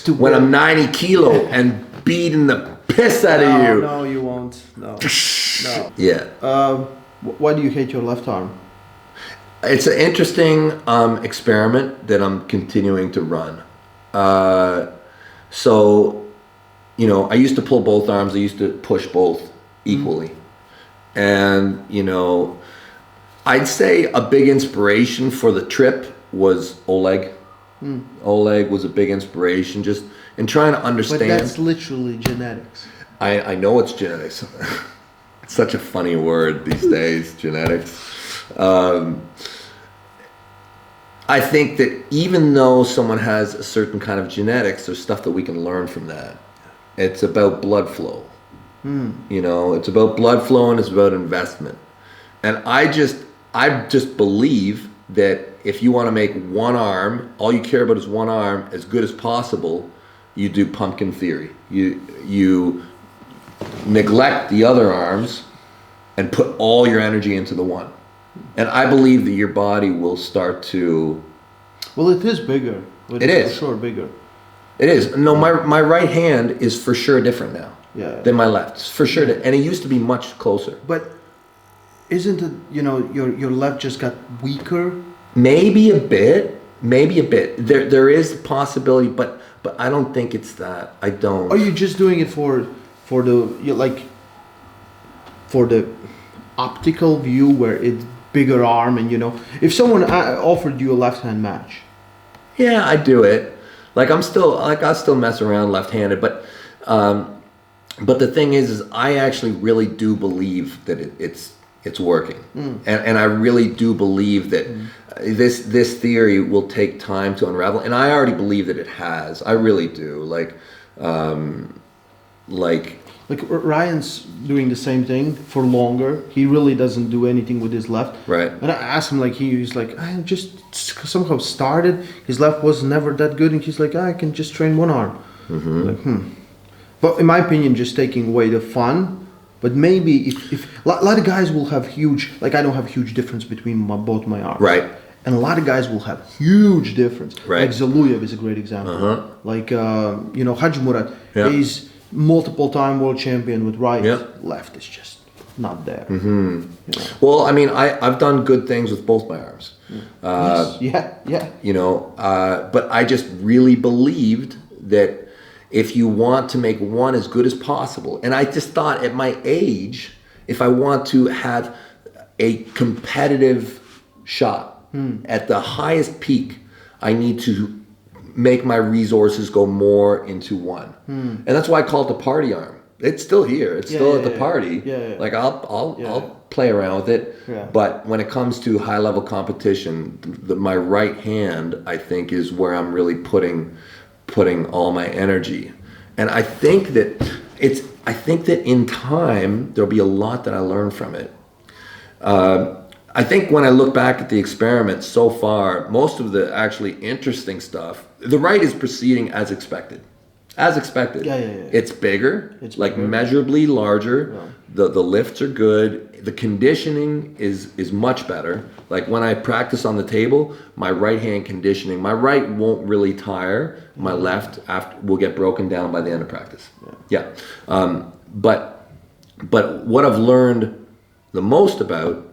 stupid. when I'm 90 kilo and beating the piss out of you. No, you won't. No. No. Yeah. Why do you hate your left arm? It's an interesting experiment that I'm continuing to run. So, you know, I used to pull both arms. I used to push both equally. And, you know, I'd say a big inspiration for the trip was Oleg. Oleg was a big inspiration just in trying to understand. But that's literally genetics. I know it's genetics. It's such a funny word these days, genetics. I think that even though someone has a certain kind of genetics, there's stuff that we can learn from that. It's about blood flow. You know, it's about blood flow and it's about investment. And I just believe that if you want to make one arm, all you care about is one arm, as good as possible, you do pumpkin theory. You neglect the other arms and put all your energy into the one. And I believe that your body will start to... Well, it is bigger. It is. For sure bigger. It is. No, my right hand is for sure different now than my left. It's for sure. And it used to be much closer. But isn't it, you know, your left just got weaker? Maybe a bit. There is a possibility, but I don't think it's that. I don't. Are you just doing it for the optical view where it's bigger arm and, you know, if someone offered you a left-hand match? Yeah, I do it. I still mess around left-handed, but the thing is I actually really do believe that it's working, and I really do believe that this theory will take time to unravel, and I already believe that it has. I really do. Like Ryan's doing the same thing for longer. He really doesn't do anything with his left. Right. And I asked him, he's like, I just somehow started. His left was never that good, and he's like, I can just train one arm. But in my opinion, just taking away the fun. But maybe if a lot of guys will have huge, I don't have huge difference between both my arms. Right. And a lot of guys will have huge difference. Right. Like Zaluyev is a great example. Hajmurat, he's multiple time world champion with right. Left is just not there. You know? Well, I mean, I've done good things with both my arms. Yeah. You know, but I just really believed that if you want to make one as good as possible, and I just thought at my age, if I want to have a competitive shot at the highest peak, I need to make my resources go more into one. And that's why I call it the party arm. It's still here. It's still at the party. I'll play around with it. Yeah. But when it comes to high level competition, my right hand, I think, is where I'm really putting all my energy. And I think that in time there'll be a lot that I learn from it. I think when I look back at the experiment so far, most of the actually interesting stuff, the right is proceeding as expected. As expected. Yeah. It's bigger, measurably larger. Yeah. The lifts are good. The conditioning is much better. Like when I practice on the table, my right hand conditioning, my right won't really tire. My left will get broken down by the end of practice. Yeah. But what I've learned the most about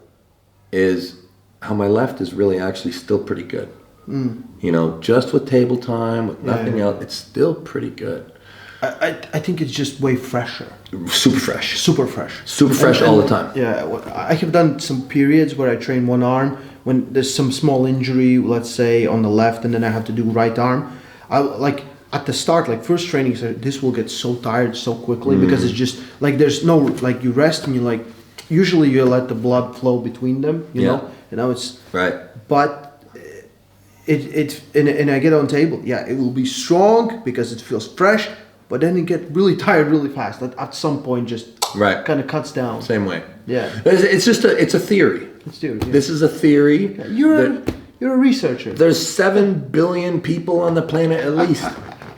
is how my left is really actually still pretty good. You know, just with table time, with nothing else, it's still pretty good. I think it's just way fresher. Super fresh all the time. Yeah, I have done some periods where I train one arm when there's some small injury, let's say on the left, and then I have to do right arm. At the start, first training, this will get so tired so quickly because it's just there's no you rest and you usually you let the blood flow between them, you know, it's right. But and I get on table, it will be strong because it feels fresh, but then it get really tired really fast. At some point, just kind of cuts down. Same way. Yeah. It's just it's a theory. It's theory. Yeah. This is a theory. Yeah. You're a researcher. There's 7 billion people on the planet at least.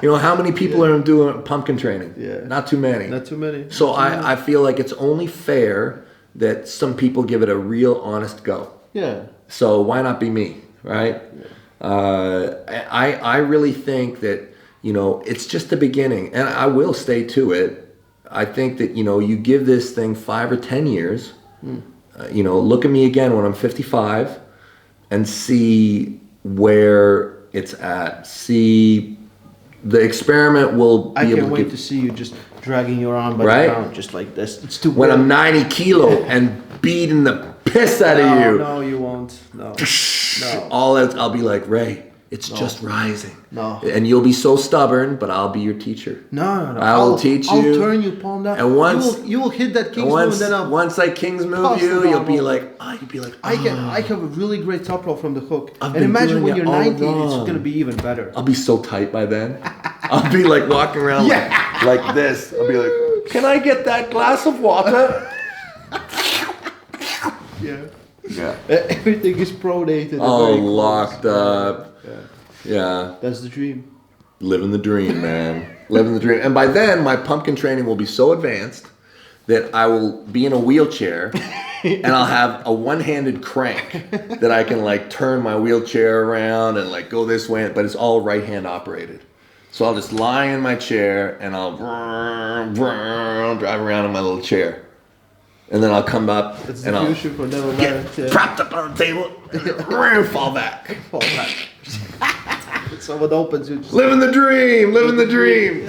You know, how many people are doing pumpkin training? Yeah. Not too many. So I feel like it's only fair that some people give it a real honest go. Yeah. So why not be me, right? Yeah. I really think that it's just the beginning, and I will stay to it. I think that, you give this thing 5 or 10 years, look at me again when I'm 55 and see where it's at. See, the experiment will be I able can't to wait to see you just dragging your arm by the ground just like this. It's too when big. I'm 90 kilo and beating the piss out of you. No, you won't. No. No. I'll be like, Ray, it's just rising. No. And you'll be so stubborn, but I'll be your teacher. No. I will teach you. I'll turn you palm down. And once you will hit that king's move, and then once I king's move you, you'll be like, I have a really great top roll from the hook. I've And been imagine doing when it you're all 90, along. it's gonna be even better. I'll be so tight by then. I'll be like walking around like this. I'll be like, can I get that glass of water? Yeah. Yeah. Everything is pronated. Oh, locked up. Yeah. That's the dream. Living the dream, man. Living the dream. And by then, my pumpkin training will be so advanced that I will be in a wheelchair and I'll have a one-handed crank that I can like turn my wheelchair around and like go this way, but it's all right-hand operated. So I'll just lie in my chair and I'll drive around in my little chair. And then I'll come up That's and the I'll future for Devon get Larratt. propped up on the table and fall back. Fall back. Someone opens you. Living the dream, living the dream.